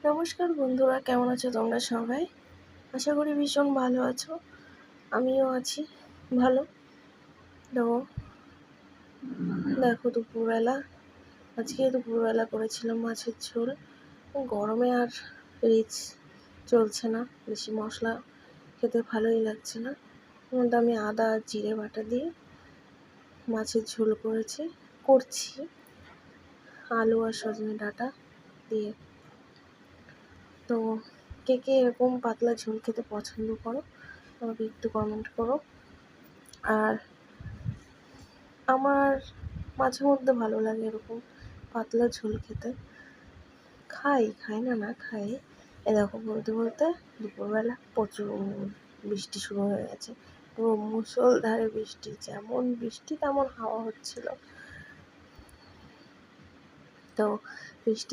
নমস্কার বন্ধুরা, কেমন আছো তোমরা সবাই? আশা করি ভীষণ ভালো আছো। আমিও আছি ভালো। তো দেখো, দুপুরবেলা করেছিলাম মাছের ঝোল। গরমে আর রিচ চলছে না, বেশি মশলা খেতে ভালোই লাগছে না। মধ্যে আমি আদা আর জিরে বাটা দিয়ে মাছের ঝোল করছি আলু আর সজনে ডাঁটা দিয়ে। তো কে কে এরকম পাতলা ঝোল খেতে পছন্দ করো আমাকে একটু কমেন্ট করো। আর আমার মাঝে মধ্যে ভালো লাগে এরকম পাতলা ঝোল খেতে। খাই না খাই। এ দেখো, বলতে বলতে দুপুরবেলা প্রচুর বৃষ্টি শুরু হয়ে গেছে। পুরো মুষলধারে বৃষ্টি, যেমন বৃষ্টি তেমন হাওয়া হচ্ছিল। তো বৃষ্টি